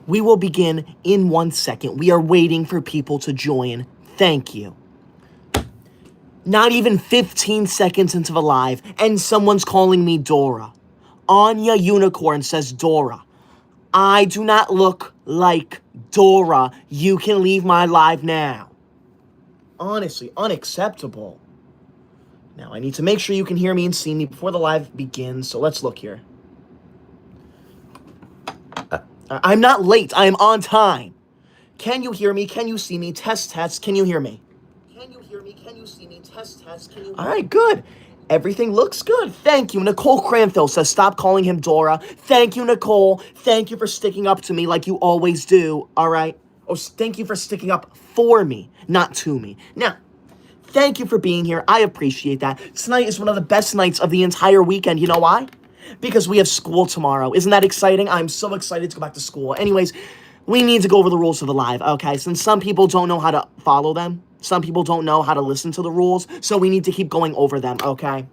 We will begin in 1 second. We are waiting for people to join. Thank you. Not even 15 seconds into the live, and someone's calling me Dora. Anya Unicorn says Dora. I do not look like Dora. You can leave my live now. Honestly, unacceptable. Now, I need to make sure you can hear me and see me before the live begins, so let's look here. I'm not late. I am on time. Can you hear me? Can you see me? Test, test. Can you hear me? Can you hear me? Can you see me? Test, test. Can you hear me? All right, good. Everything looks good. Thank you. Nicole Cranfield says, stop calling him Dora. Thank you, Nicole. Thank you for sticking up to me like you always do. All right? Oh, thank you for sticking up for me, not to me. Now, thank you for being here. I appreciate that. Tonight is one of the best nights of the entire weekend. You know why? Because we have school tomorrow. Isn't that exciting? I'm so excited to go back to school. Anyways, we need to go over the rules of the live, okay? Since some people don't know how to follow them, some people don't know how to listen to the rules, so we need to keep going over them, okay?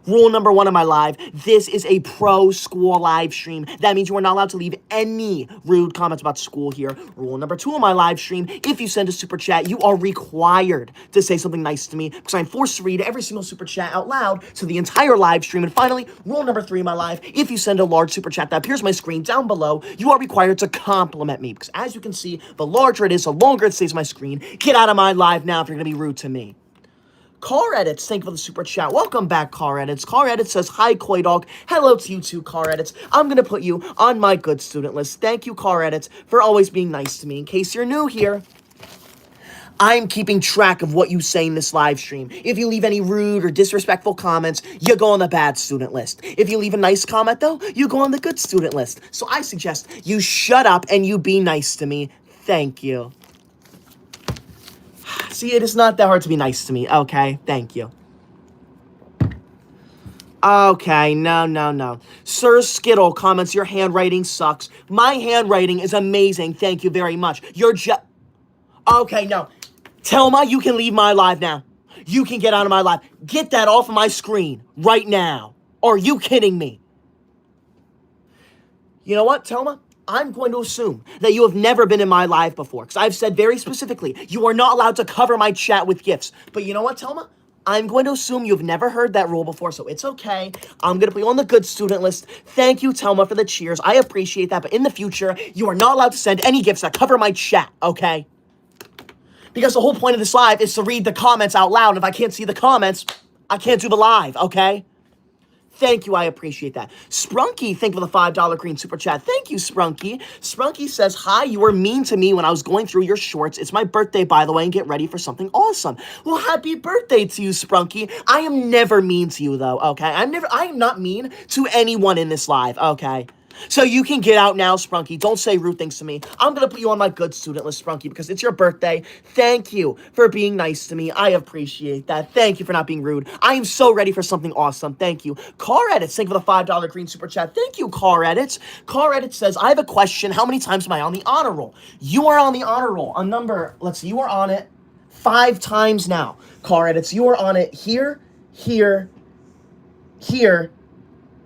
Rule number 1 of my live, this is a pro school live stream. That means you are not allowed to leave any rude comments about school here. Rule number 2 of my live stream, if you send a super chat, you are required to say something nice to me because I'm forced to read every single super chat out loud to the entire live stream. And finally, rule number 3 of my live, if you send a large super chat that appears on my screen down below, you are required to compliment me because as you can see, the larger it is, the longer it stays on my screen. Get out of my live now if you're going to be rude to me. Car Edits, thank you for the super chat. Welcome back, Car Edits. Car Edits says, hi, Koi Dog. Hello to you too, Car Edits. I'm going to put you on my good student list. Thank you, Car Edits, for always being nice to me. In case you're new here, I'm keeping track of what you say in this live stream. If you leave any rude or disrespectful comments, you go on the bad student list. If you leave a nice comment, though, you go on the good student list. So I suggest you shut up and you be nice to me. Thank you. See, it is not that hard to be nice to me, okay? Thank you. Okay, no. Sir Skittle comments, your handwriting sucks. My handwriting is amazing, thank you very much. Okay, no. Telma, you can leave my live now. You can get out of my live. Get that off of my screen right now. Are you kidding me? You know what, Telma? I'm going to assume that you have never been in my live before, because I've said very specifically, you are not allowed to cover my chat with gifts. But you know what, Telma? I'm going to assume you've never heard that rule before, so it's okay. I'm going to put you on the good student list. Thank you, Telma, for the cheers. I appreciate that, but in the future, you are not allowed to send any gifts that cover my chat, okay? Because the whole point of this live is to read the comments out loud, and if I can't see the comments, I can't do the live, okay? Thank you, I appreciate that. Sprunky, thank you for the $5 green super chat. Thank you, Sprunky. Sprunky says, hi, you were mean to me when I was going through your shorts. It's my birthday, by the way, and get ready for something awesome. Well, happy birthday to you, Sprunky. I am never mean to you, though, okay? I am not mean to anyone in this live, okay? So you can get out now, Sprunky. Don't say rude things to me. I'm going to put you on my good student list, Sprunky, because it's your birthday. Thank you for being nice to me. I appreciate that. Thank you for not being rude. I am so ready for something awesome. Thank you. Car Edits, thank you for the $5 green super chat. Thank you, Car Edits. Car Edits says, I have a question. How many times am I on the honor roll? You are on the honor roll. A number, let's see, you are on it 5 times now. Car Edits, you are on it here, here, here,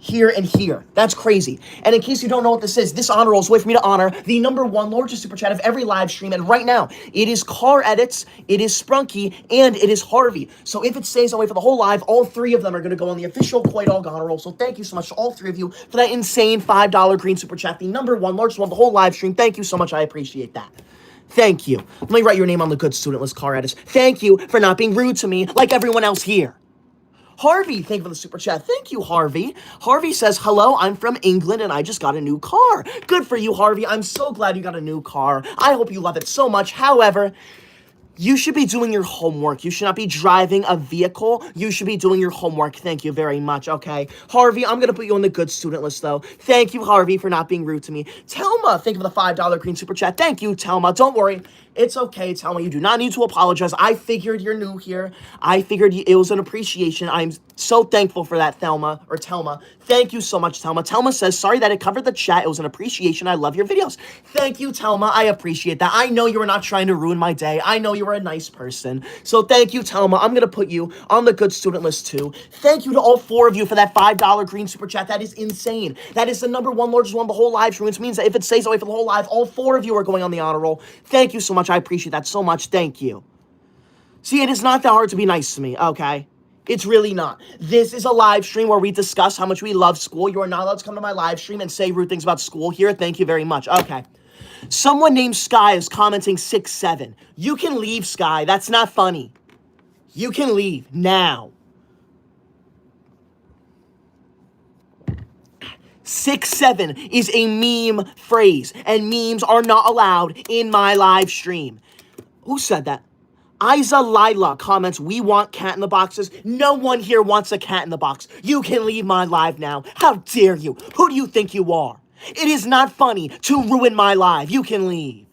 here, and here. That's crazy. And in case you don't know what this is, this honor roll is a way for me to honor the #1 largest super chat of every live stream. And right now, it is Car Edits, it is Sprunky, and it is Harvey. So if it stays that way for the whole live, all 3 of them are going to go on the official Koi Dog honor roll. So thank you so much to all 3 of you for that insane $5 green super chat, the #1 largest one of the whole live stream. Thank you so much. I appreciate that. Thank you. Let me write your name on the good student list, Car Edits. Thank you for not being rude to me like everyone else here. Harvey, thank you for the super chat. Thank you, Harvey. Harvey says, hello, I'm from England and I just got a new car. Good for you, Harvey. I'm so glad you got a new car. I hope you love it so much. However, you should be doing your homework. You should not be driving a vehicle. You should be doing your homework. Thank you very much, okay? Harvey, I'm going to put you on the good student list, though. Thank you, Harvey, for not being rude to me. Telma, thank you for the $5 green super chat. Thank you, Telma. Don't worry. It's okay, Telma. You do not need to apologize. I figured you're new here. I figured it was an appreciation. I'm so thankful for that, Telma. Thank you so much, Telma. Telma says, sorry that it covered the chat. It was an appreciation. I love your videos. Thank you, Telma. I appreciate that. I know you were not trying to ruin my day. I know you were you're a nice person. So thank you, Telma. I'm going to put you on the good student list too. Thank you to all 4 of you for that $5 green super chat. That is insane. That is the number 1 largest one of the whole live stream, which means that if it stays that way for the whole live, all 4 of you are going on the honor roll. Thank you so much. I appreciate that so much. Thank you. See, it is not that hard to be nice to me, okay? It's really not. This is a live stream where we discuss how much we love school. You are not allowed to come to my live stream and say rude things about school here. Thank you very much. Okay. Someone named Sky is commenting 6'7". You can leave, Sky. That's not funny. You can leave now. 6'7" is a meme phrase, and memes are not allowed in my live stream. Who said that? Isa Lila comments, we want cat in the boxes. No one here wants a cat in the box. You can leave my live now. How dare you? Who do you think you are? It is not funny to ruin my live. You can leave.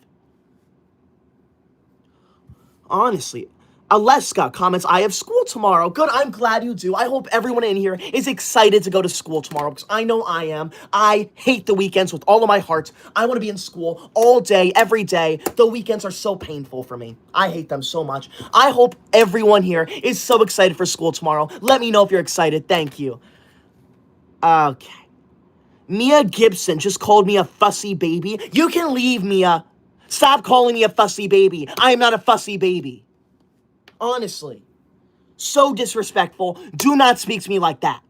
Honestly, Aleska comments, I have school tomorrow. Good, I'm glad you do. I hope everyone in here is excited to go to school tomorrow because I know I am. I hate the weekends with all of my heart. I want to be in school all day, every day. The weekends are so painful for me. I hate them so much. I hope everyone here is so excited for school tomorrow. Let me know if you're excited. Thank you. Okay. Mia Gibson just called me a fussy baby. You can leave, Mia. Stop calling me a fussy baby. I am not a fussy baby. Honestly. So disrespectful. Do not speak to me like that.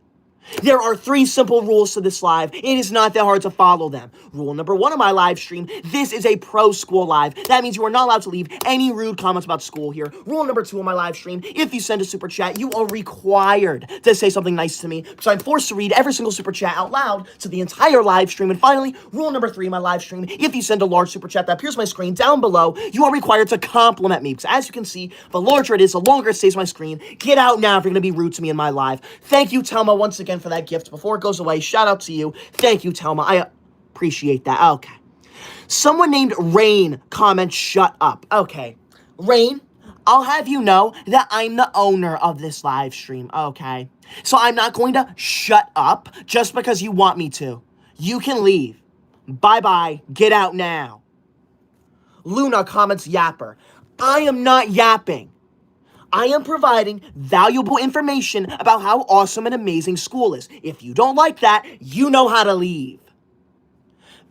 There are 3 simple rules to this live. It is not that hard to follow them. Rule number 1 of my live stream, this is a pro-school live. That means you are not allowed to leave any rude comments about school here. Rule number 2 of my live stream, if you send a super chat, you are required to say something nice to me. So I'm forced to read every single super chat out loud to the entire live stream. And finally, rule number 3 of my live stream, if you send a large super chat that appears on my screen down below, you are required to compliment me. Because as you can see, the larger it is, the longer it stays on my screen. Get out now if you're going to be rude to me in my live. Thank you, Telma, once again for that gift. Before it goes away, shout out to you. Thank you, Telma. I appreciate that. Okay. Someone named Rain comments, shut up. Okay. Rain, I'll have you know that I'm the owner of this live stream, okay? So I'm not going to shut up just because you want me to. You can leave. Bye-bye. Get out now. Luna comments, yapper. I am not yapping. I am providing valuable information about how awesome and amazing school is. If you don't like that, you know how to leave.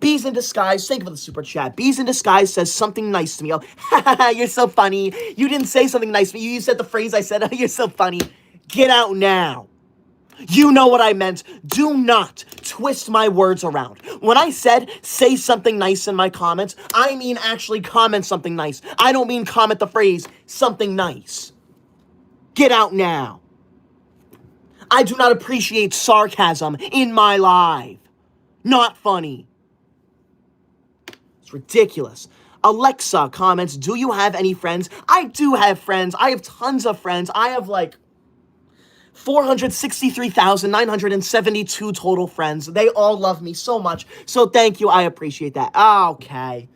Bees in Disguise, thank you for the super chat. Bees in Disguise says something nice to me. Oh, you're so funny. You didn't say something nice to me. You said the phrase I said. You're so funny. Get out now. You know what I meant. Do not twist my words around. When I said say something nice in my comments, I mean actually comment something nice. I don't mean comment the phrase something nice. Get out now. I do not appreciate sarcasm in my live. Not funny. It's ridiculous. Alexa comments, do you have any friends? I do have friends. I have tons of friends. I have like 463,972 total friends. They all love me so much. So thank you. I appreciate that. Okay.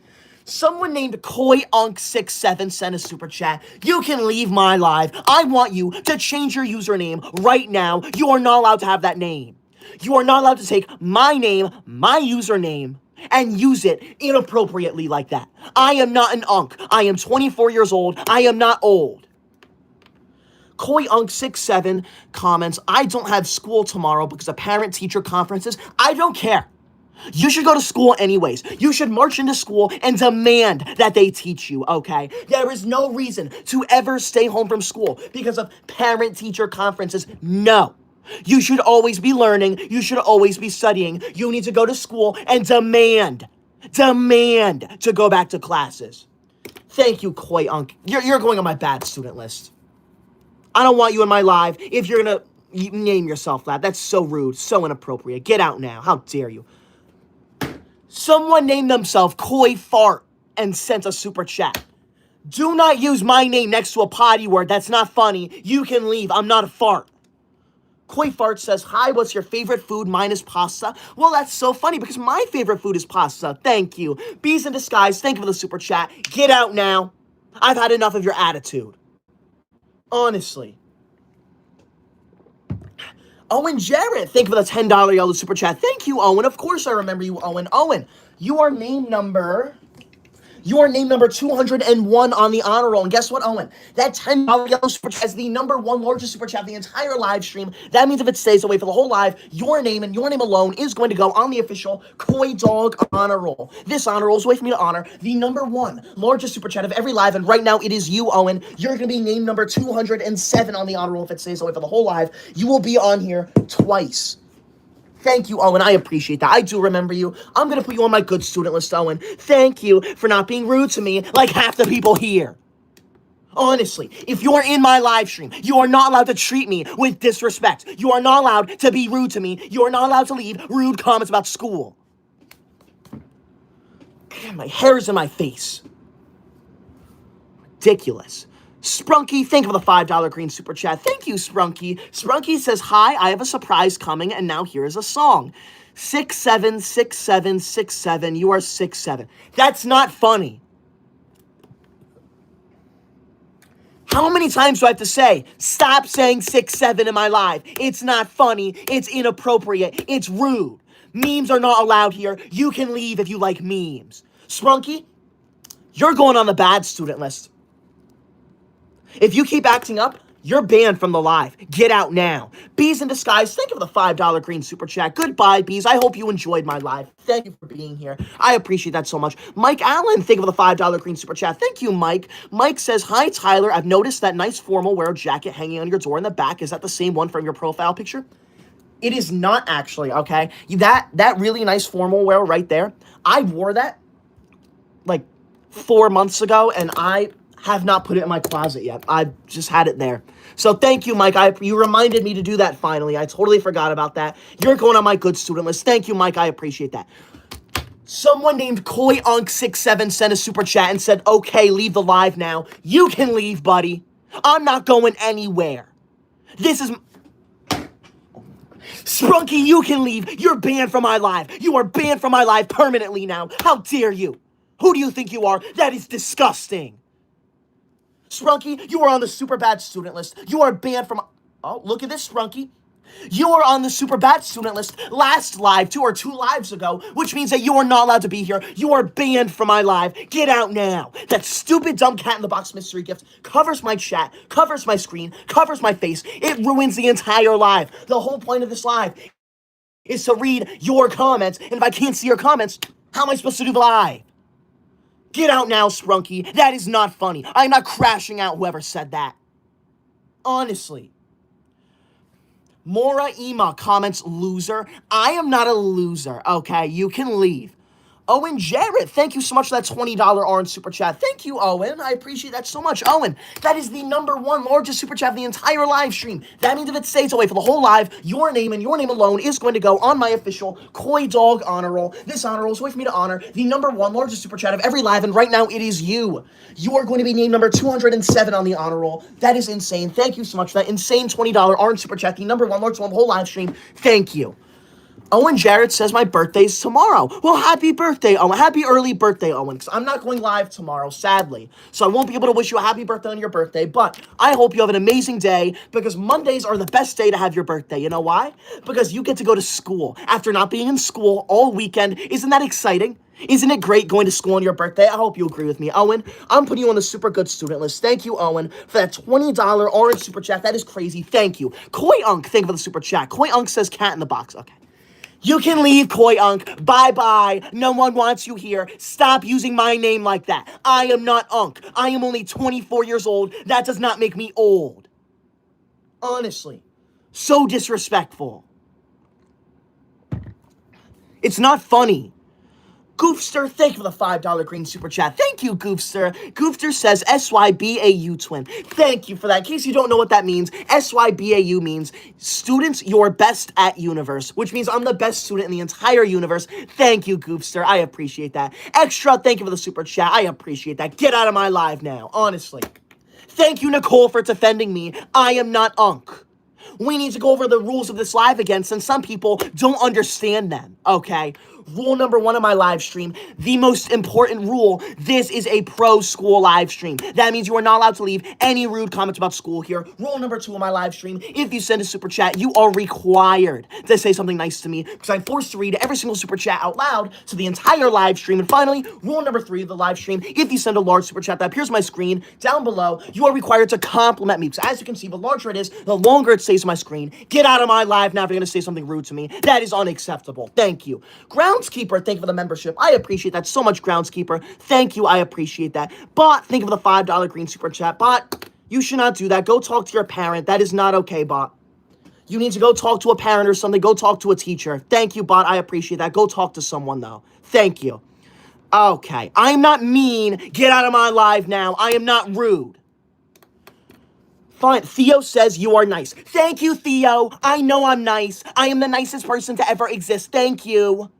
Someone named KoiUnc67 sent a super chat. You can leave my live. I want you to change your username right now. You are not allowed to have that name. You are not allowed to take my name, my username, and use it inappropriately like that. I am not an unk. I am 24 years old. I am not old. KoiUnc67 comments, I don't have school tomorrow because of parent-teacher conferences. I don't care. You should go to school anyways. You should march into school and demand that they teach you, okay? There is no reason to ever stay home from school because of parent-teacher conferences. No. You should always be learning. You should always be studying. You need to go to school and demand to go back to classes. Thank you, KoiUnc. You're going on my bad student list. I don't want you in my live if you're gonna name yourself that. That's so rude, so inappropriate. Get out now. How dare you? Someone named themselves Koi Fart and sent a super chat. Do not use my name next to a potty word. That's not funny. You can leave. I'm not a fart. Koi Fart says, hi, what's your favorite food? Mine is pasta. Well, that's so funny because my favorite food is pasta. Thank you. Bees in Disguise, thank you for the super chat. Get out now. I've had enough of your attitude. Honestly. Owen Jarrett, thank you for the $10 yellow super chat. Thank you, Owen. Of course I remember you, Owen. Owen, you are name number You are named number 201 on the honor roll. And guess what, Owen? That $10 yellow super chat is the number one largest super chat of the entire live stream. That means if it stays away for the whole live, your name and your name alone is going to go on the official Koi Dog honor roll. This honor roll is a way for me to honor the number one largest super chat of every live. And right now, it is you, Owen. You're going to be named number 207 on the honor roll if it stays away for the whole live. You will be on here twice. Thank you, Owen. I appreciate that. I do remember you. I'm going to put you on my good student list, Owen. Thank you for not being rude to me like half the people here. Honestly, if you're in my live stream, you are not allowed to treat me with disrespect. You are not allowed to be rude to me. You are not allowed to leave rude comments about school. God, my hair's in my face. Ridiculous. Sprunky, thank you for the $5 green super chat. Thank you, Sprunky. Sprunky says, hi, I have a surprise coming, and now here is a song. 676767, you are 6'7". That's not funny. How many times do I have to say, stop saying 6'7" in my live? It's not funny. It's inappropriate. It's rude. Memes are not allowed here. You can leave if you like memes. Sprunky, you're going on the bad student list. If you keep acting up, you're banned from the live. Get out now. Bees in Disguise, thank you for the $5 green super chat. Goodbye, Bees. I hope you enjoyed my live. Thank you for being here. I appreciate that so much. Mike Allen, thank you for the $5 green super chat. Thank you, Mike. Mike says, hi, Tyler. I've noticed that nice formal wear jacket hanging on your door in the back. Is that the same one from your profile picture? It is not actually, okay? That really nice formal wear right there, I wore that like 4 months ago, and I have not put it in my closet yet. I've just had it there. So thank you, Mike. You reminded me to do that finally. I totally forgot about that. You're going on my good student list. Thank you, Mike. I appreciate that. Someone named KoiUnc67 sent a super chat and said, okay, leave the live now. You can leave, buddy. I'm not going anywhere. This is... Sprunky, you can leave. You're banned from my live. You are banned from my live permanently now. How dare you? Who do you think you are? That is disgusting. Sprunky, you are on the super bad student list. You are banned from... Oh, look at this, Sprunky. You are on the super bad student list last live, 2 lives ago, which means that you are not allowed to be here. You are banned from my live. Get out now. That stupid dumb cat in the box mystery gift covers my chat, covers my screen, covers my face. It ruins the entire live. The whole point of this live is to read your comments, and if I can't see your comments, how am I supposed to do the live? Get out now, Sprunky. That is not funny. I'm not crashing out whoever said that. Honestly. Mora Ema comments, loser. I am not a loser, okay? You can leave. Owen Jarrett, thank you so much for that $20 orange super chat. Thank you, Owen. I appreciate that so much. Owen, that is the number one largest super chat of the entire live stream. That means if it stays away for the whole live, your name and your name alone is going to go on my official Koi Dog honor roll. This honor roll is a way for me to honor the number one largest super chat of every live, and right now it is you. You are going to be named number 207 on the honor roll. That is insane. Thank you so much for that insane $20 orange super chat, the number one largest one of the whole live stream. Thank you. Owen Jarrett says my birthday's tomorrow. Well, happy birthday, Owen. Happy early birthday, Owen, because I'm not going live tomorrow, sadly. So I won't be able to wish you a happy birthday on your birthday, but I hope you have an amazing day, because Mondays are the best day to have your birthday. You know why? Because you get to go to school after not being in school all weekend. Isn't that exciting? Isn't it great going to school on your birthday? I hope you agree with me. Owen, I'm putting you on the super good student list. Thank you, Owen, for that $20 orange super chat. That is crazy. Thank you. KoiUnc, thank you for the super chat. KoiUnc says cat in the box. Okay. You can leave, KoiUnc. Bye-bye. No one wants you here. Stop using my name like that. I am not Unc. I am only 24 years old. That does not make me old. Honestly. So disrespectful. It's not funny. Goofster, thank you for the $5 green super chat. Thank you, Goofster. Goofster says SYBAU twin. Thank you for that. In case you don't know what that means, SYBAU means students you're best at universe, which means I'm the best student in the entire universe. Thank you, Goofster. I appreciate that. Extra, thank you for the super chat. I appreciate that. Get out of my live now, honestly. Thank you, Nicole, for defending me. I am not Unc. We need to go over the rules of this live again, since some people don't understand them, okay? Rule number 1 of my live stream, the most important rule, this is a pro school live stream. That means you are not allowed to leave any rude comments about school here. Rule number 2 of my live stream, if you send a super chat, you are required to say something nice to me because I'm forced to read every single super chat out loud to the entire live stream. And finally, rule number 3 of the live stream, if you send a large super chat that appears on my screen down below, you are required to compliment me. Because as you can see, the larger it is, the longer it stays on my screen. Get out of my live now if you're going to say something rude to me. That is unacceptable. Thank you. Groundskeeper, thank you for the membership. I appreciate that so much, Groundskeeper. Thank you. I appreciate that. Bot, thank you for the $5 green super chat. Bot, you should not do that. Go talk to your parent. That is not okay, Bot. You need to go talk to a parent or something. Go talk to a teacher. Thank you, Bot. I appreciate that. Go talk to someone, though. Thank you. Okay. I'm not mean. Get out of my live now. I am not rude. Fine. Theo says you are nice. Thank you, Theo. I know I'm nice. I am the nicest person to ever exist. Thank you.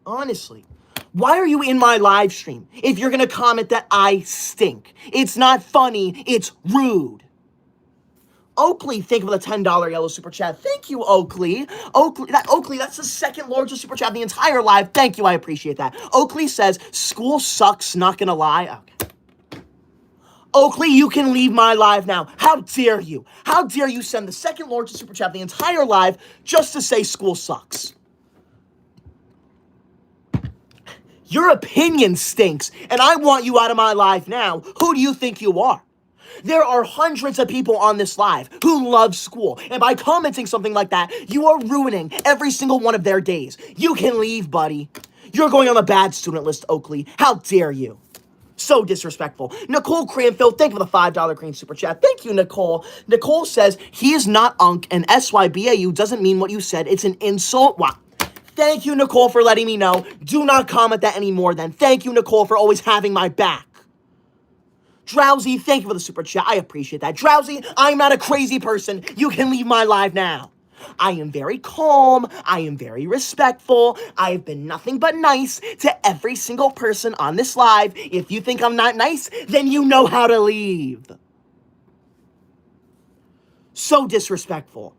Honestly, why are you in my live stream if you're going to comment that I stink? It's not funny. It's rude. Oakley, thank you for the $10 yellow super chat. Thank you, Oakley. Oakley, that's the second largest super chat of the entire live. Thank you. I appreciate that. Oakley says, school sucks, not going to lie. Okay. Oakley, you can leave my live now. How dare you? How dare you send the second largest super chat of the entire live just to say school sucks? Your opinion stinks, and I want you out of my live now. Who do you think you are? There are hundreds of people on this live who love school, and by commenting something like that, you are ruining every single one of their days. You can leave, buddy. You're going on the bad student list, Oakley. How dare you? So disrespectful. Nicole Cranfield, thank you for the $5 green super chat. Thank you, Nicole. Nicole says, he is not Unk, and SYBAU doesn't mean what you said. It's an insult. Wow. Thank you, Nicole, for letting me know. Do not comment that anymore then. Thank you, Nicole, for always having my back. Drowsy, thank you for the super chat. I appreciate that. Drowsy, I'm not a crazy person. You can leave my live now. I am very calm. I am very respectful. I have been nothing but nice to every single person on this live. If you think I'm not nice, then you know how to leave. So disrespectful.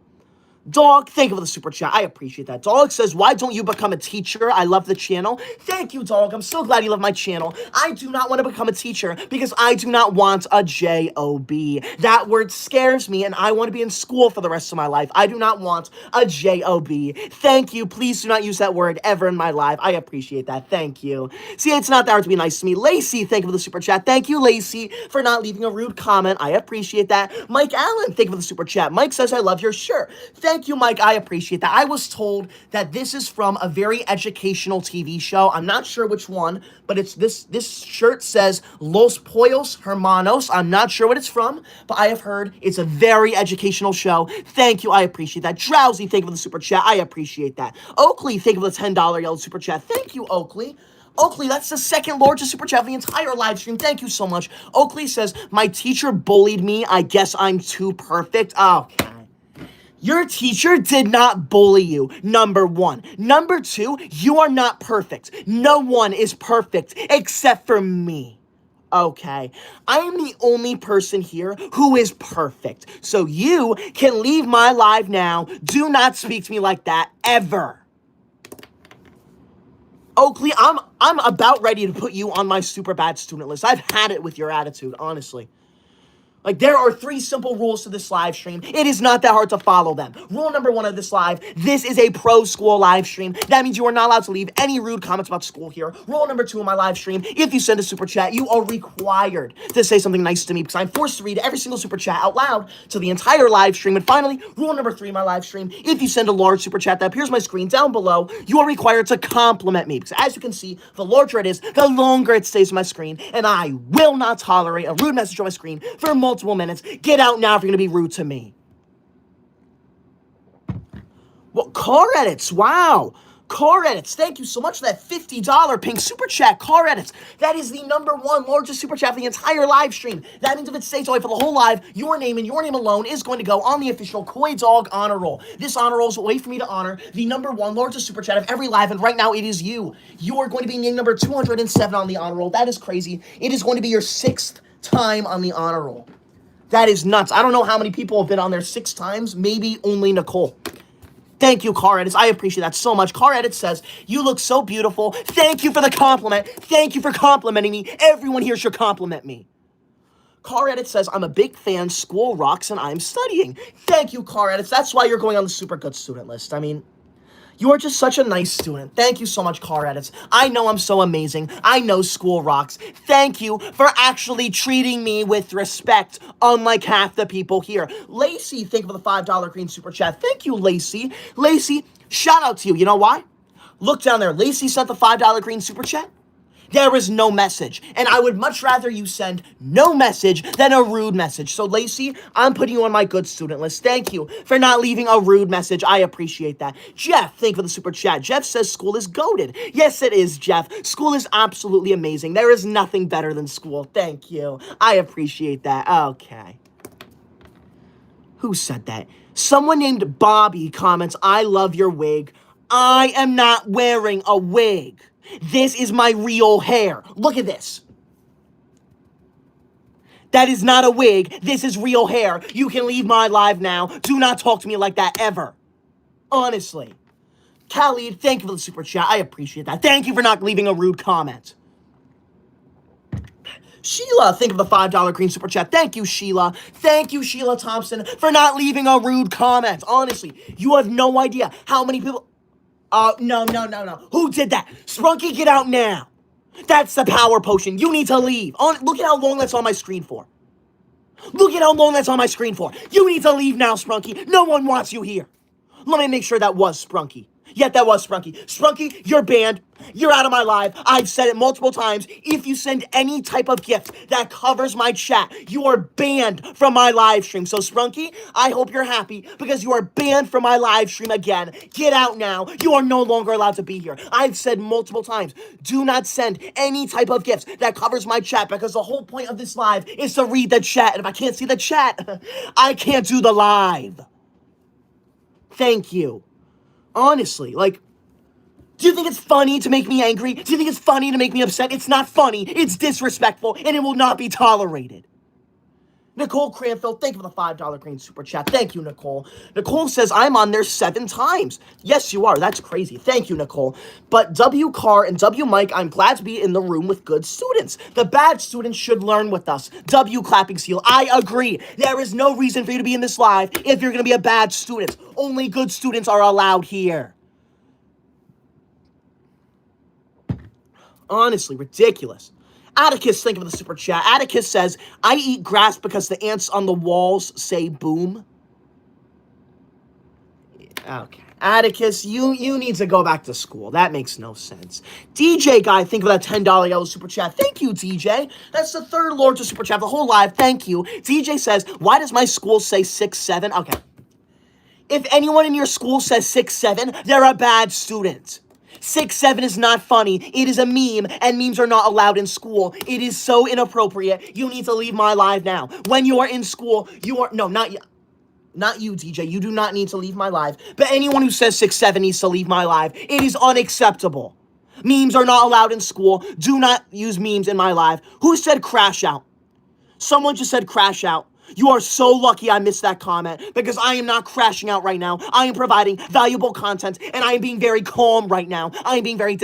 Dog, thank you for the super chat. I appreciate that. Dog says, why don't you become a teacher? I love the channel. Thank you, Dog. I'm so glad you love my channel. I do not want to become a teacher because I do not want a J-O-B. That word scares me, and I want to be in school for the rest of my life. I do not want a J-O-B. Thank you. Please do not use that word ever in my life. I appreciate that. Thank you. See, it's not that hard to be nice to me. Lacey, thank you for the super chat. Thank you, Lacey, for not leaving a rude comment. I appreciate that. Mike Allen, thank you for the super chat. Mike says, I love your shirt. Thank you, Mike. I appreciate that. I was told that this is from a very educational TV show. I'm not sure which one, but it's this shirt says Los Pollos Hermanos. I'm not sure what it's from, but I have heard it's a very educational show. Thank you. I appreciate that. Drowsy, thank you for the super chat. I appreciate that. Oakley, thank you for the $10 yellow super chat. Thank you, Oakley. Oakley, that's the second largest super chat of the entire live stream. Thank you so much. Oakley says, my teacher bullied me. I guess I'm too perfect. Okay. Your teacher did not bully you, number one. Number two, you are not perfect. No one is perfect except for me. Okay, I am the only person here who is perfect. So you can leave my live now. Do not speak to me like that ever. Oakley, I'm about ready to put you on my super bad student list. I've had it with your attitude, honestly. Like, there are 3 simple rules to this live stream. It is not that hard to follow them. Rule number 1 of this live, this is a pro school live stream. That means you are not allowed to leave any rude comments about school here. Rule number 2 of my live stream, if you send a super chat, you are required to say something nice to me because I'm forced to read every single super chat out loud to the entire live stream. And finally, rule number 3 of my live stream, if you send a large super chat that appears on my screen down below, you are required to compliment me because as you can see, the larger it is, the longer it stays on my screen. And I will not tolerate a rude message on my screen for multiple minutes. Get out now if you're going to be rude to me. Well, car edits. Wow. Car edits. Thank you so much for that $50 pink super chat. Car edits. That is the number 1 largest super chat of the entire live stream. That means if it stays away for the whole live, your name and your name alone is going to go on the official Koi Dog honor roll. This honor roll is a way for me to honor the number 1 largest super chat of every live, and right now it is you. You are going to be named number 207 on the honor roll. That is crazy. It is going to be your 6th time on the honor roll. That is nuts. I don't know how many people have been on there 6 times. Maybe only Nicole. Thank you, Car Edits. I appreciate that so much. Car Edits says, you look so beautiful. Thank you for the compliment. Thank you for complimenting me. Everyone here should compliment me. Car Edits says, I'm a big fan. School rocks and I'm studying. Thank you, Car Edits. That's why you're going on the super good student list. I mean, you are just such a nice student. Thank you so much, Car Edits. I know I'm so amazing. I know school rocks. Thank you for actually treating me with respect, unlike half the people here. Lacey, thank you for the $5 green super chat. Thank you, Lacey. Lacey, shout out to you. You know why? Look down there. Lacey sent the $5 green super chat. There is no message. And I would much rather you send no message than a rude message. So, Lacey, I'm putting you on my good student list. Thank you for not leaving a rude message. I appreciate that. Jeff, thank you for the super chat. Jeff says school is goated. Yes, it is, Jeff. School is absolutely amazing. There is nothing better than school. Thank you. I appreciate that. Okay. Who said that? Someone named Bobby comments, I love your wig. I am not wearing a wig. This is my real hair. Look at this. That is not a wig. This is real hair. You can leave my live now. Do not talk to me like that ever. Honestly. Khalid, thank you for the super chat. I appreciate that. Thank you for not leaving a rude comment. Sheila, thank you for the $5 green super chat. Thank you, Sheila. Thank you, Sheila Thompson, for not leaving a rude comment. Honestly, you have no idea how many people... No. Who did that? Sprunky, get out now. That's the power potion. You need to leave. Look at how long that's on my screen for. Look at how long that's on my screen for. You need to leave now, Sprunky. No one wants you here. Let me make sure that was Sprunky. Yep, that was Sprunky. Sprunky, you're banned. You're out of my live. I've said it multiple times. If you send any type of gift that covers my chat, you are banned from my live stream. So, Sprunky, I hope you're happy because you are banned from my live stream again. Get out now. You are no longer allowed to be here. I've said multiple times, do not send any type of gifts that covers my chat because the whole point of this live is to read the chat. And if I can't see the chat, I can't do the live. Thank you. Honestly, like, do you think it's funny to make me angry? Do you think it's funny to make me upset? It's not funny. It's disrespectful, and it will not be tolerated. Nicole Cranfield, thank you for the $5 green super chat. Thank you, Nicole. Nicole says, I'm on there 7 times. Yes, you are. That's crazy. Thank you, Nicole. But W. Carr and W. Mike, I'm glad to be in the room with good students. The bad students should learn with us. W. Clapping Seal, I agree. There is no reason for you to be in this live if you're going to be a bad student. Only good students are allowed here. Honestly, ridiculous. Atticus, thank you for the super chat. Atticus says, I eat grass because the ants on the walls say boom. Okay. Atticus, you need to go back to school. That makes no sense. DJ Guy, thank you for that $10 yellow super chat. Thank you, DJ. That's the third Lord to super chat the whole live. Thank you. DJ says, why does my school say 6'7"? Okay. If anyone in your school says 6'7", they're a bad student. 6'7" is not funny. It is a meme, and memes are not allowed in school. It is so inappropriate. You need to leave my live now. When you are in school, you are... No, not you. Not you, DJ. You do not need to leave my live. But anyone who says 6'7" needs to leave my live. It is unacceptable. Memes are not allowed in school. Do not use memes in my live. Who said crash out? Someone just said crash out. You are so lucky I missed that comment because I am not crashing out right now. I am providing valuable content and I am being very calm right now. I am being very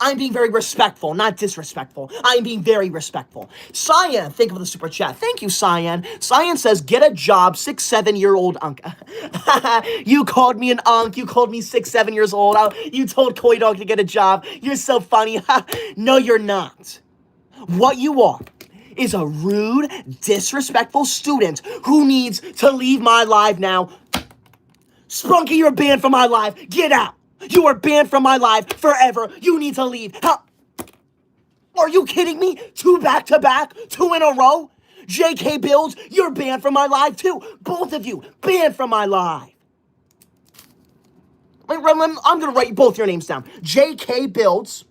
I'm being very respectful, not disrespectful. I am being very respectful. Cyan, thank you for the super chat. Thank you, Cyan. Cyan says, get a job, 6'7" unk. You called me an unk. You called me 6'7" years old. You told Koi Dog to get a job. You're so funny. No, you're not. What you are is a rude, disrespectful student who needs to leave my live now. Sprunky, you're banned from my live. Get out. You are banned from my live forever. You need to leave. How? Are you kidding me? 2 back-to-back? 2 in a row? JK Builds, you're banned from my live too. Both of you, banned from my live. I'm going to write both your names down. JK Builds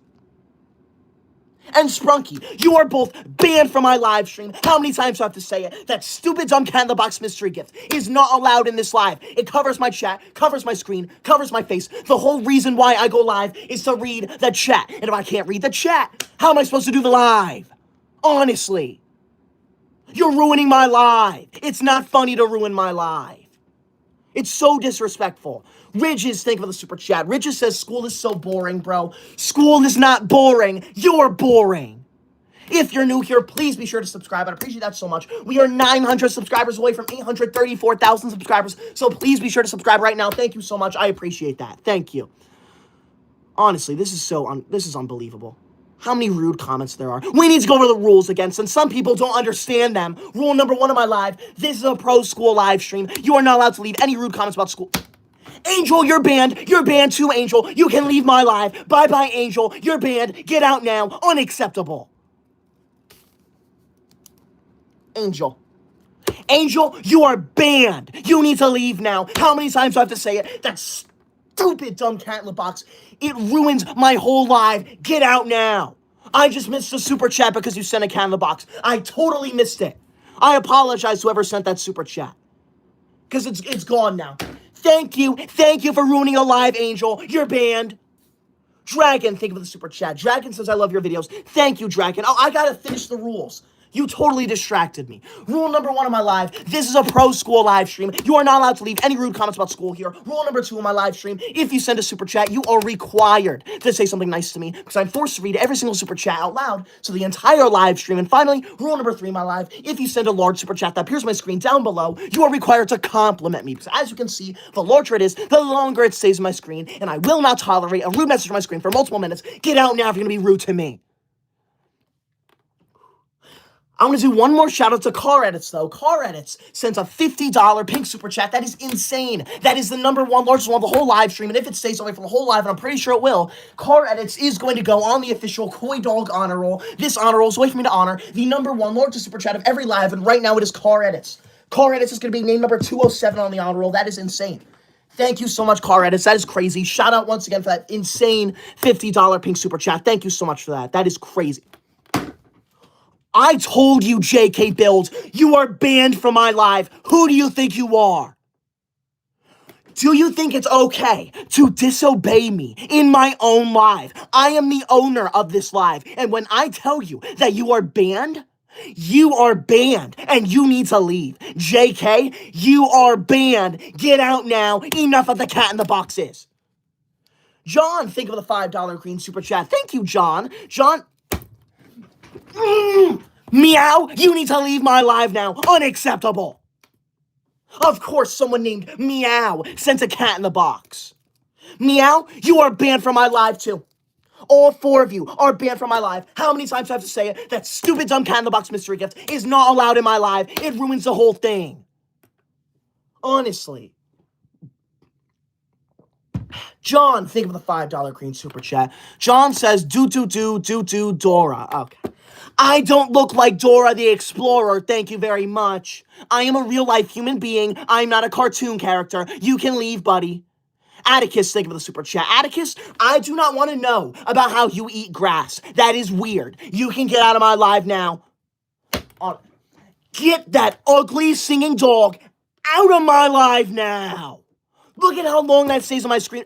and Sprunky, you are both banned from my live stream. How many times do I have to say it? That stupid dumb cat in the box mystery gift is not allowed in this live. It covers my chat, covers my screen, covers my face. The whole reason why I go live is to read the chat. And if I can't read the chat, how am I supposed to do the live? Honestly. You're ruining my live. It's not funny to ruin my live. It's so disrespectful. Ridges, thank you for the super chat. Ridges says, school is so boring, bro. School is not boring. You're boring. If you're new here, please be sure to subscribe. I appreciate that so much. We are 900 subscribers away from 834,000 subscribers. So please be sure to subscribe right now. Thank you so much. I appreciate that. Thank you. Honestly, this is unbelievable. How many rude comments there are. We need to go over the rules again, since some people don't understand them. Rule number 1 of my live. This is a pro school live stream. You are not allowed to leave any rude comments about school. Angel, you're banned. You're banned too, Angel. You can leave my live. Bye-bye, Angel. You're banned. Get out now. Unacceptable. Angel. Angel, you are banned. You need to leave now. How many times do I have to say it? That stupid dumb cat in the box. It ruins my whole life. Get out now. I just missed the super chat because you sent a cat in the box. I totally missed it. I apologize to whoever sent that super chat. Because it's gone now. Thank you. Thank you for ruining a live, Angel. You're banned. Dragon, thank you for the super chat. Dragon says, I love your videos. Thank you, Dragon. Oh, I gotta finish the rules. You totally distracted me. Rule number 1 of my live. This is a pro school live stream. You are not allowed to leave any rude comments about school here. Rule number 2 of my live stream. If you send a super chat, you are required to say something nice to me because I'm forced to read every single super chat out loud. So the entire live stream. And finally, rule number 3 of my live. If you send a large super chat that appears on my screen down below, you are required to compliment me. Because as you can see, the larger it is, the longer it stays on my screen. And I will not tolerate a rude message on my screen for multiple minutes. Get out now if you're going to be rude to me. I'm going to do one more shout out to Car Edits, though. Car Edits sent a $50 pink super chat. That is insane. That is the number 1 largest one of the whole live stream. And if it stays away from the whole live, and I'm pretty sure it will, Car Edits is going to go on the official Koi Dog honor roll. This honor roll is a way for me to honor the number 1 largest super chat of every live. And right now it is Car Edits. Car Edits is going to be name number 207 on the honor roll. That is insane. Thank you so much, Car Edits. That is crazy. Shout out once again for that insane $50 pink super chat. Thank you so much for that. That is crazy. I told you, JK Build, you are banned from my live. Who do you think you are? Do you think it's okay to disobey me in my own live? I am the owner of this live. And when I tell you that you are banned and you need to leave. JK, you are banned. Get out now. Enough of the cat in the boxes. John, think of the $5 green super chat. Thank you, John. John... Meow, you need to leave my live now. Unacceptable. Of course, someone named Meow sent a cat in the box. Meow, you are banned from my live too. All 4 of you are banned from my live. How many times do I have to say it? That stupid dumb cat in the box mystery gift is not allowed in my live. It ruins the whole thing. Honestly. John, think of the $5 green super chat. John says, do, Dora. Okay. I don't look like Dora the Explorer, thank you very much. I am a real-life human being. I'm not a cartoon character. You can leave, buddy. Atticus, thank you for the super chat. Atticus, I do not want to know about how you eat grass. That is weird. You can get out of my live now. Get that ugly singing dog out of my live now. Look at how long that stays on my screen.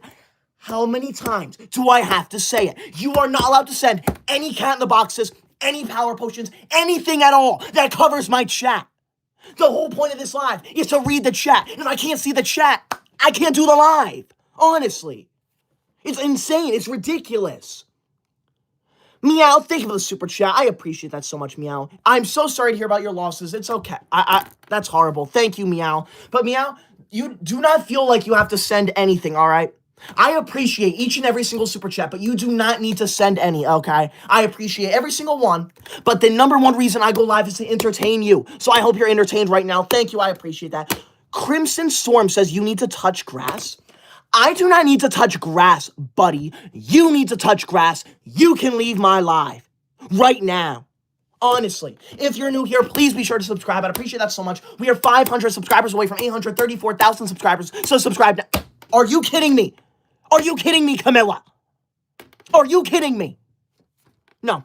How many times do I have to say it? You are not allowed to send any cat in the boxes, any power potions, anything at all that covers my chat. The whole point of this live is to read the chat. And if I can't see the chat, I can't do the live. Honestly. It's insane. It's ridiculous. Meow, thank you for the super chat. I appreciate that so much, Meow. I'm so sorry to hear about your losses. It's okay. That's horrible. Thank you, Meow. But Meow, you do not feel like you have to send anything, all right? I appreciate each and every single super chat, but you do not need to send any, okay? I appreciate every single one, but the number 1 reason I go live is to entertain you. So I hope you're entertained right now. Thank you. I appreciate that. Crimson Storm says you need to touch grass. I do not need to touch grass, buddy. You need to touch grass. You can leave my live right now. Honestly, if you're new here, please be sure to subscribe. I'd appreciate that so much. We are 500 subscribers away from 834,000 subscribers, so subscribe now. Are you kidding me? Are you kidding me, Camilla? Are you kidding me? No.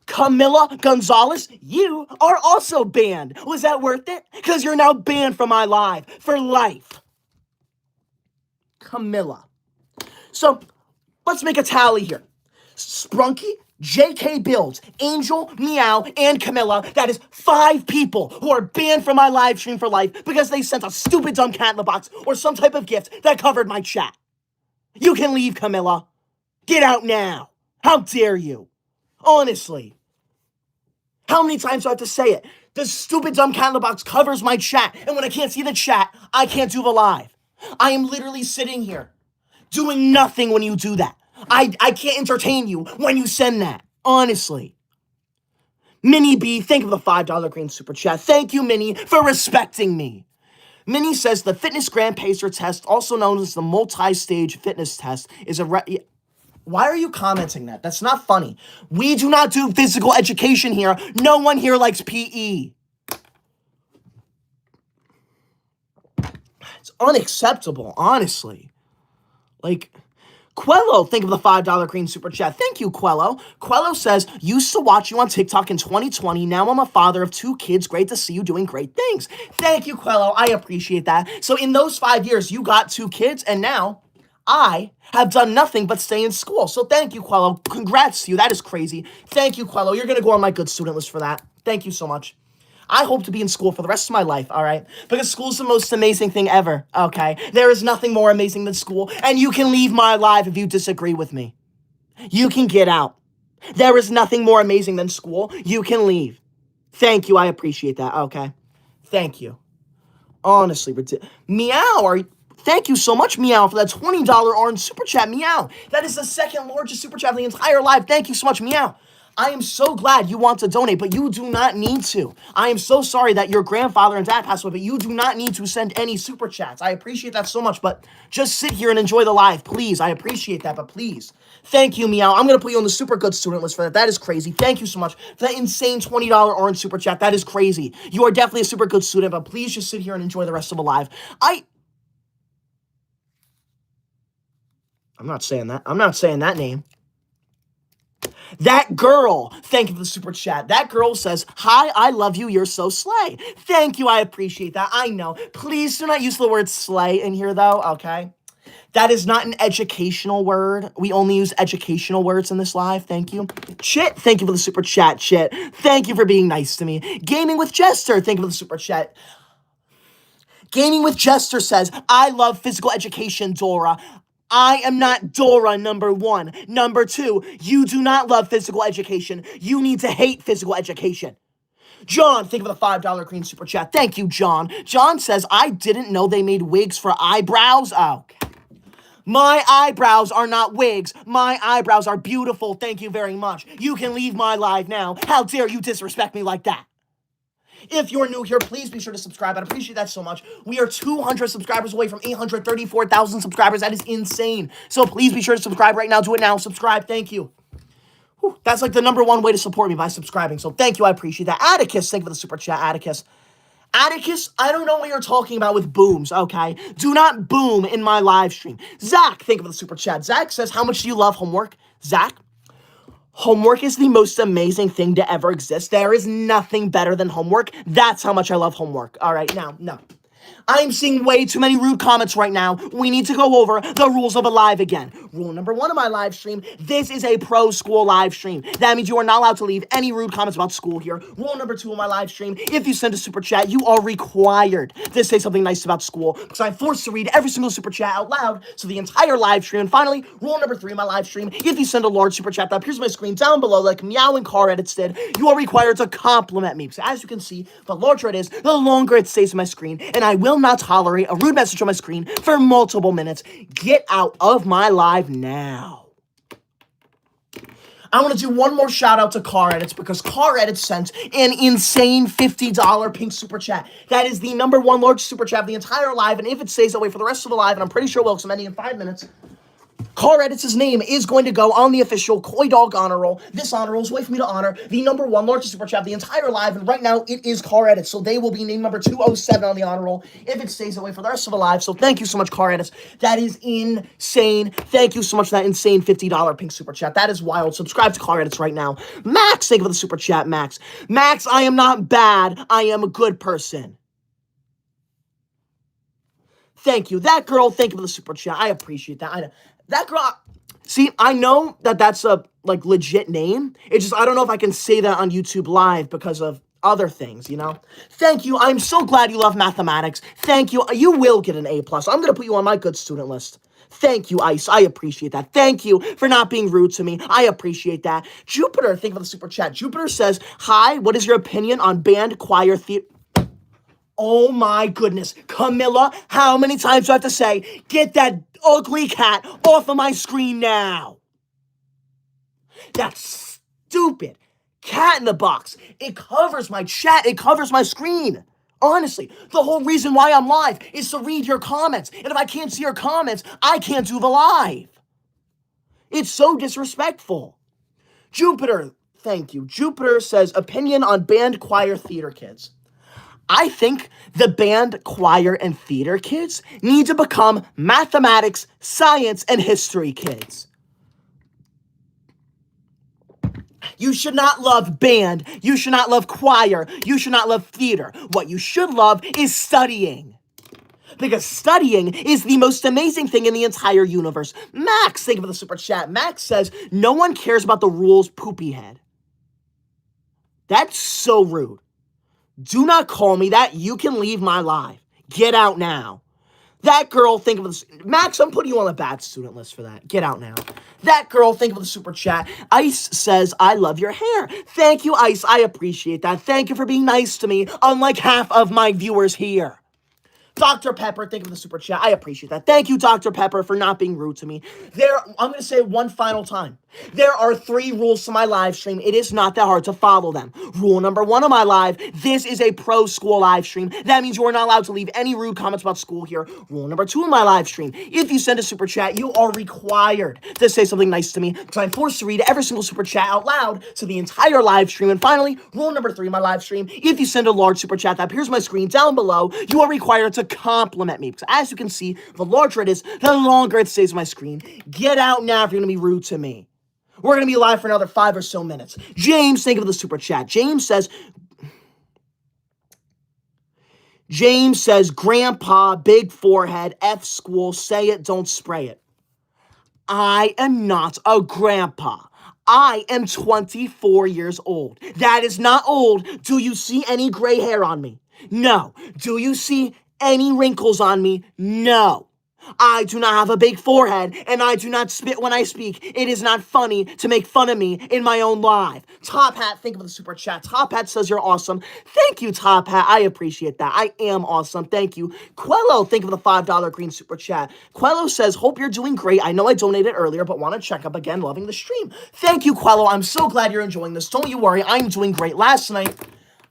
Camilla Gonzalez, you are also banned. Was that worth it? Because you're now banned from my live for life. Camilla. So, let's make a tally here. Sprunky, JK Builds, Angel, Meow, and Camilla. That is 5 people who are banned from my live stream for life because they sent a stupid dumb cat in the box or some type of gift that covered my chat. You can leave, Camilla. Get out now. How dare you? Honestly. How many times do I have to say it? The stupid dumb cat in the box covers my chat, and when I can't see the chat, I can't do the live. I am literally sitting here doing nothing when you do that. I can't entertain you when you send that. Honestly. Minnie B, thank you for the $5 green super chat. Thank you, Minnie, for respecting me. Minnie says the fitness grand pacer test, also known as the multi-stage fitness test, is a... Why are you commenting that? That's not funny. We do not do physical education here. No one here likes PE. It's unacceptable, honestly. Like, Quello, think of the $5 green super chat. Thank you, Quello. Quello says, used to watch you on TikTok in 2020. Now I'm a father of 2 kids. Great to see you doing great things. Thank you, Quello. I appreciate that. So in those 5 years, you got 2 kids, and now I have done nothing but stay in school. So thank you, Quello. Congrats to you. That is crazy. Thank you, Quello. You're going to go on my good student list for that. Thank you so much. I hope to be in school for the rest of my life, all right? Because school's the most amazing thing ever, okay? There is nothing more amazing than school, and you can leave my life if you disagree with me. You can get out. There is nothing more amazing than school. You can leave. Thank you. I appreciate that, okay? Thank you. Honestly, Meow, thank you so much, Meow, for that $20 orange super chat, Meow. That is the second largest super chat of the entire live. Thank you so much, Meow. I am so glad you want to donate, but you do not need to. I am so sorry that your grandfather and dad passed away, but you do not need to send any super chats. I appreciate that so much, but just sit here and enjoy the live, please. I appreciate that, but please. Thank you, Meow. I'm going to put you on the super good student list for that. That is crazy. Thank you so much for that insane $20 orange super chat. That is crazy. You are definitely a super good student, but please just sit here and enjoy the rest of the live. I'm not saying that. I'm not saying that name. That girl, thank you for the super chat. That girl says, hi, I love you, you're so slay. Thank you, I appreciate that. I know. Please do not use the word slay in here, though, okay? That is not an educational word. We only use educational words in this live. Thank you. Chit, thank you for the super chat, Chit. Thank you for being nice to me. Gaming with Jester, thank you for the super chat. Gaming with Jester says, I love physical education, Dora. I am not Dora, number 1. Number 2, you do not love physical education. You need to hate physical education. John, thank you for the $5 green super chat. Thank you, John. John says, I didn't know they made wigs for eyebrows. Oh, okay. My eyebrows are not wigs. My eyebrows are beautiful. Thank you very much. You can leave my live now. How dare you disrespect me like that? If you're new here, please be sure to subscribe. I'd appreciate that so much. We are 200 subscribers away from 834,000 subscribers. That is insane. So please be sure to subscribe right now. Do it now. Subscribe. Thank you. Whew. That's like the number 1 way to support me, by subscribing. So thank you. I appreciate that. Atticus, thank you for the super chat, Atticus. Atticus, I don't know what you're talking about with booms, okay? Do not boom in my live stream. Zach, thank you for the super chat. Zach says, how much do you love homework? Zach, homework is the most amazing thing to ever exist. There is nothing better than homework. That's how much I love homework. All right, now, no. I am seeing way too many rude comments right now. We need to go over the rules of a live again. Rule number 1 of my live stream, this is a pro school live stream. That means you are not allowed to leave any rude comments about school here. Rule number 2 of my live stream, if you send a super chat, you are required to say something nice about school because I'm forced to read every single super chat out loud, so the entire live stream. And finally, rule number 3 of my live stream, if you send a large super chat that appears on my screen down below like Meow and Car Edits did, you are required to compliment me because as you can see, the larger it is, the longer it stays on my screen, and I will not tolerate a rude message on my screen for multiple minutes. Get out of my live now. I want to do one more shout out to Car Edits because Car Edits sent an insane $50 pink super chat. That is the number 1 largest super chat of the entire live, and if it stays that way for the rest of the live, and I'm pretty sure it will because I'm ending in 5 minutes, Car Edits' name is going to go on the official Koi Dog honor roll. This honor roll is a way for me to honor the number 1 largest super chat of the entire live, and right now it is Car Edits, so they will be named number 207 on the honor roll if it stays that way for the rest of the live. So thank you so much, Car Edits. That is insane. Thank you so much for that insane $50 pink super chat. That is wild. Subscribe to Car Edits right now. Max, thank you for the super chat, Max. Max, I am not bad. I am a good person. Thank you. That girl, thank you for the super chat. I appreciate that. That girl, see, I know that that's like legit name. It's just I don't know if I can say that on YouTube Live because of other things, you know? Thank you. I'm so glad you love mathematics. Thank you. You will get an A+. I'm going to put you on my good student list. Thank you, Ice. I appreciate that. Thank you for not being rude to me. I appreciate that. Jupiter, thank you for the super chat. Jupiter says, hi, what is your opinion on band, choir, theater? Oh my goodness. Camilla, how many times do I have to say, get that ugly cat off of my screen now? That's stupid. Cat in the box. It covers my chat. It covers my screen. Honestly, the whole reason why I'm live is to read your comments. And if I can't see your comments, I can't do the live. It's so disrespectful. Jupiter, thank you. Jupiter says, opinion on band, choir, theater kids. I think the band, choir, and theater kids need to become mathematics, science, and history kids. You should not love band. You should not love choir. You should not love theater. What you should love is studying. Because studying is the most amazing thing in the entire universe. Max, thank you for the super chat. Max says, no one cares about the rules, poopy head. That's so rude. Do not call me that. You can leave my live. Get out now. That girl, think of this. Max, I'm putting you on the bad student list for that. Get out now. That girl, think of the super chat. Ice says, I love your hair. Thank you, Ice. I appreciate that. Thank you for being nice to me, unlike half of my viewers here. Dr. Pepper, thank you for the super chat. I appreciate that. Thank you, Dr. Pepper, for not being rude to me. I'm going to say it one final time. There are 3 rules to my live stream. It is not that hard to follow them. Rule number 1 of my live, this is a pro school live stream. That means you are not allowed to leave any rude comments about school here. Rule number 2 of my live stream, if you send a super chat, you are required to say something nice to me because I'm forced to read every single super chat out loud to the entire live stream. And finally, rule number 3 of my live stream, if you send a large super chat that appears on my screen down below, you are required to compliment me because as you can see, the larger it is, the longer it stays on my screen. Get out now if you're going to be rude to me. We're going to be live for another 5 or so minutes. James, thank you for the super chat. James says, Grandpa, big forehead, F school, say it, don't spray it. I am not a grandpa. I am 24 years old. That is not old. Do you see any gray hair on me? No. Do you see any wrinkles on me? No. I do not have a big forehead, and I do not spit when I speak. It is not funny to make fun of me in my own live. Top Hat, thank you for the super chat. Top Hat says you're awesome. Thank you, Top Hat. I appreciate that. I am awesome. Thank you. Quello, thank you for the $5 green super chat. Quello says, hope you're doing great. I know I donated earlier, but want to check up again. Loving the stream. Thank you, Quello. I'm so glad you're enjoying this. Don't you worry. I'm doing great. Last night,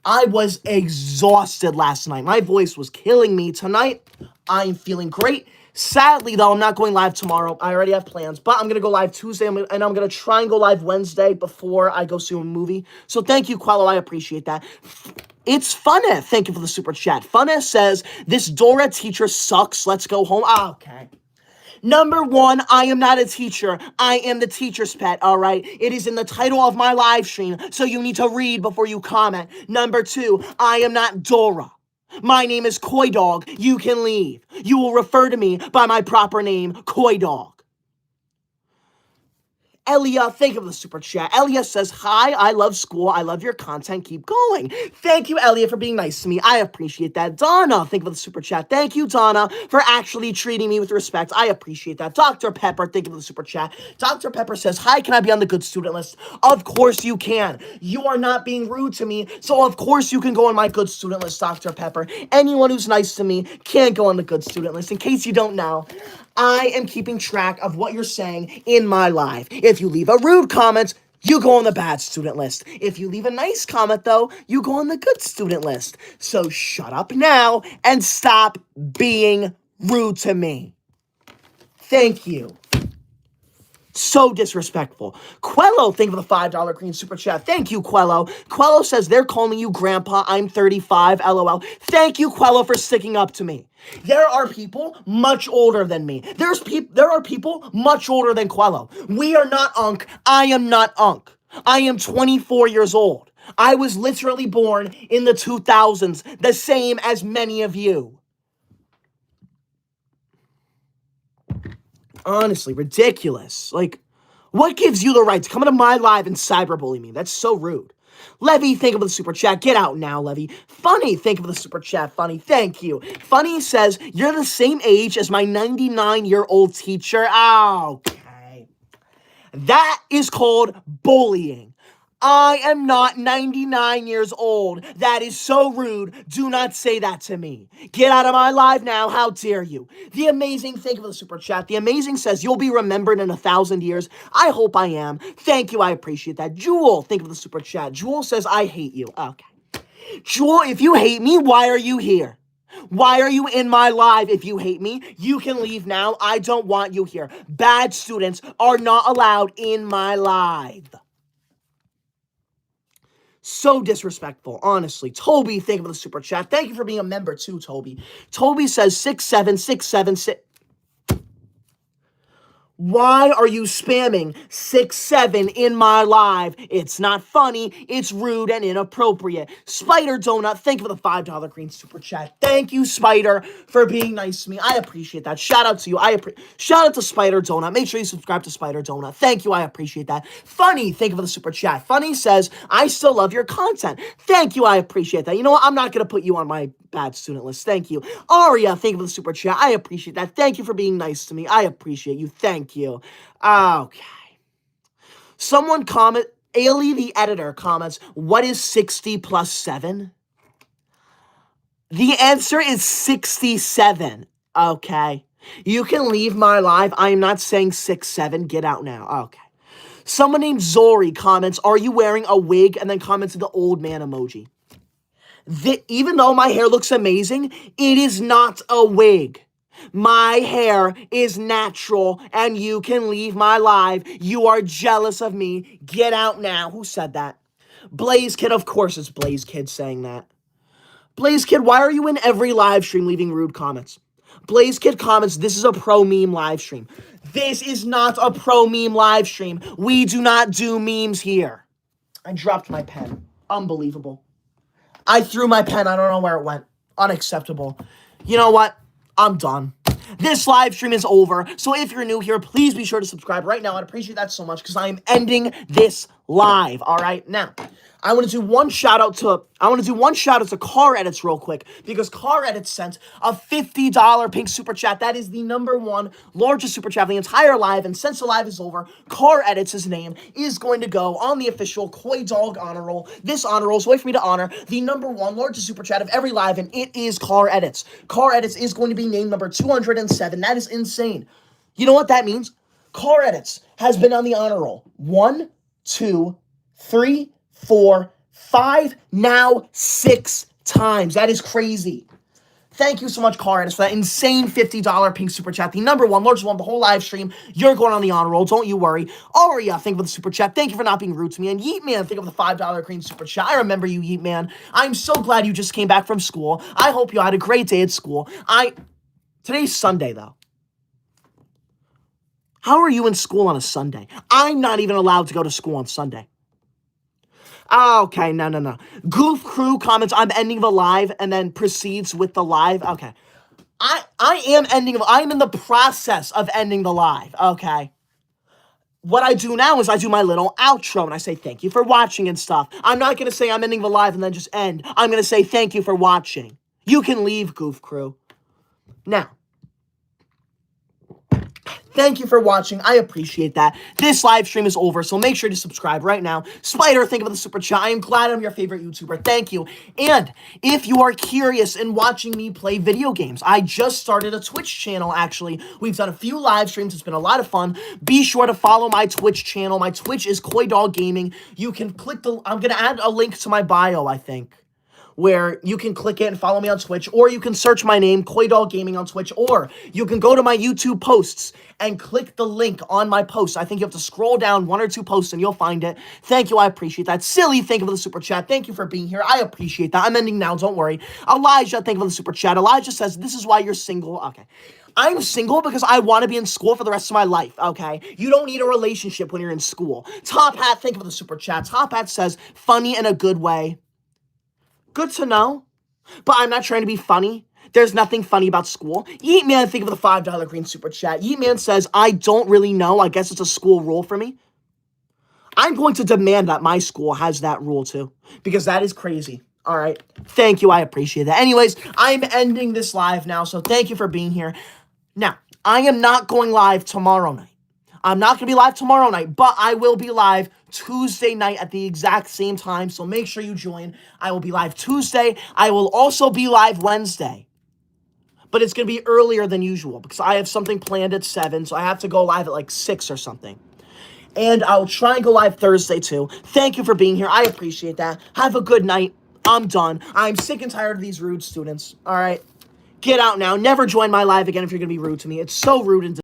I was exhausted last night. My voice was killing me. Tonight, I'm feeling great. Sadly, though, I'm not going live tomorrow. I already have plans, but I'm going to go live Tuesday, and I'm going to try and go live Wednesday before I go see a movie. So thank you, Quello. I appreciate that. It's Funeth. Thank you for the super chat. Funeth says, this Dora teacher sucks. Let's go home. Okay. Number 1, I am not a teacher. I am the teacher's pet, all right? It is in the title of my live stream, so you need to read before you comment. Number 2, I am not Dora. My name is Koi Dog. You can leave. You will refer to me by my proper name, Koi Dog. Elia, thank you for the super chat. Elia says, hi, I love school. I love your content. Keep going. Thank you, Elia, for being nice to me. I appreciate that. Donna, thank you for the super chat. Thank you, Donna, for actually treating me with respect. I appreciate that. Dr. Pepper, thank you for the super chat. Dr. Pepper says, hi, can I be on the good student list? Of course you can. You are not being rude to me, so of course you can go on my good student list, Dr. Pepper. Anyone who's nice to me can go on the good student list. In case you don't know, I am keeping track of what you're saying in my live. If you leave a rude comment, you go on the bad student list. If you leave a nice comment, though, you go on the good student list. So shut up now and stop being rude to me. Thank you. So disrespectful. Quello, thank you for the $5 green super chat. Thank you, Quello. Quello says they're calling you grandpa. I'm 35, LOL. Thank you, Quello, for sticking up to me. There are people much older than me. There are people much older than Quello. We are not Unk. I am not Unk. I am 24 years old. I was literally born in the 2000s, the same as many of you. Honestly, ridiculous. Like, What gives you the right to come into my live and cyberbully me? That's so rude. Levy, thank you for the super chat. Get out now, Levy. Funny, thank you for the super chat. Funny, thank you. Funny says, you're the same age as my 99-year-old teacher. Okay. That is called bullying. I am not 99 years old. That is so rude. Do not say that to me. Get out of my live now. How dare you? The Amazing, thank you for the super chat. The Amazing says, you'll be remembered in 1,000 years. I hope I am. Thank you. I appreciate that. Jewel, thank you for the super chat. Jewel says, I hate you. Okay. Jewel, if you hate me, why are you here? Why are you in my live if you hate me? You can leave now. I don't want you here. Bad students are not allowed in my live. So disrespectful, honestly. Toby, thank you for the super chat. Thank you for being a member too, Toby. Toby says 67676. Why are you spamming 67 in my live? It's not funny, it's rude and inappropriate. Spider Donut, thank you for the $5 green super chat. Thank you, Spider, for being nice to me. I appreciate that. Shout out to you. Shout out to Spider Donut. Make sure you subscribe to Spider Donut. Thank you. I appreciate that. Funny, thank you for the super chat. Funny says, I still love your content. Thank you. I appreciate that. You know what? I'm not going to put you on my bad student list. Thank you. Aria, thank you for the super chat. I appreciate that. Thank you for being nice to me. I appreciate you. Thank you. Okay. Someone comment, Ailey the editor comments, what is 60 plus 7? The answer is 67. Okay. You can leave my live. I am not saying 6'7". Get out now. Okay. Someone named Zori comments, are you wearing a wig? And then comments the old man emoji. Even though my hair looks amazing, it is not a wig. My hair is natural, and you can leave my live. You are jealous of me. Get out now. Who said that? Blaze Kid, of course it's Blaze Kid saying that. Blaze Kid, why are you in every live stream leaving rude comments? Blaze Kid comments, this is a pro meme live stream. This is not a pro meme live stream. We do not do memes here. I dropped my pen. Unbelievable. I threw my pen. I don't know where it went. Unacceptable. You know what? I'm done. This live stream is over. So if you're new here, please be sure to subscribe right now. I'd appreciate that so much because I am ending this live. All right. Now, I want to do one shout out to Car Edits real quick because Car Edits sent a $50 pink super chat. That is the #1 largest super chat of the entire live. And since the live is over, Car Edits' name is going to go on the official Koi Dog honor roll. This honor roll is a way for me to honor the #1 largest super chat of every live, and it is Car Edits. Car Edits is going to be named number 207. That is insane. You know what that means? Car Edits has been on the honor roll 1, 2, 3, 4, 5, now 6 times. That is crazy. Thank you so much, Car Edits, for that insane $50 pink super chat. The #1 largest one of the whole live stream. You're going on the honor roll. Don't you worry. Aria, thank you for the super chat. Thank you for not being rude to me. And Yeet Man, thank you for the $5 green super chat. I remember you, Yeet Man. I'm so glad you just came back from school. I hope you had a great day at school. Today's Sunday, though. How are you in school on a Sunday? I'm not even allowed to go to school on Sunday. Okay, no. Goof Crew comments, I'm ending the live, and then proceeds with the live. Okay. I'm in the process of ending the live, okay? What I do now is I do my little outro, and I say thank you for watching and stuff. I'm not going to say I'm ending the live and then just end. I'm going to say thank you for watching. You can leave, Goof Crew. Now, thank you for watching. I appreciate that. This live stream is over, so make sure to subscribe right now. Spider, thank you for the super chat. I am glad I'm your favorite YouTuber. Thank you. And if you are curious in watching me play video games, I just started a Twitch channel, actually. We've done a few live streams. It's been a lot of fun. Be sure to follow my Twitch channel. My Twitch is Koi Dog Gaming. You can click I'm going to add a link to my bio, I think, where you can click it and follow me on Twitch, or you can search my name, Koi Dog Gaming on Twitch, or you can go to my YouTube posts and click the link on my post. I think you have to scroll down 1 or 2 posts and you'll find it. Thank you, I appreciate that. Silly, thank you for the super chat. Thank you for being here. I appreciate that. I'm ending now, don't worry. Elijah, thank you for the super chat. Elijah says, this is why you're single. Okay. I'm single because I want to be in school for the rest of my life, okay? You don't need a relationship when you're in school. Top Hat, thank you for the super chat. Top Hat says, funny in a good way. Good to know, but I'm not trying to be funny. There's nothing funny about school. Yeet Man, think of the $5 green super chat. Yeet Man says, I don't really know. I guess it's a school rule for me. I'm going to demand that my school has that rule too, because that is crazy. All right. Thank you. I appreciate that. Anyways, I'm ending this live now, so thank you for being here. Now, I am not going live tomorrow night. I'm not going to be live tomorrow night, but I will be live Tuesday night at the exact same time, so make sure you join. I will be live Tuesday. I will also be live Wednesday, but it's going to be earlier than usual because I have something planned at 7, so I have to go live at like 6 or something. And I'll try and go live Thursday too. Thank you for being here. I appreciate that. Have a good night. I'm done. I'm sick and tired of these rude students. All right? Get out now. Never join my live again if you're going to be rude to me. It's so rude and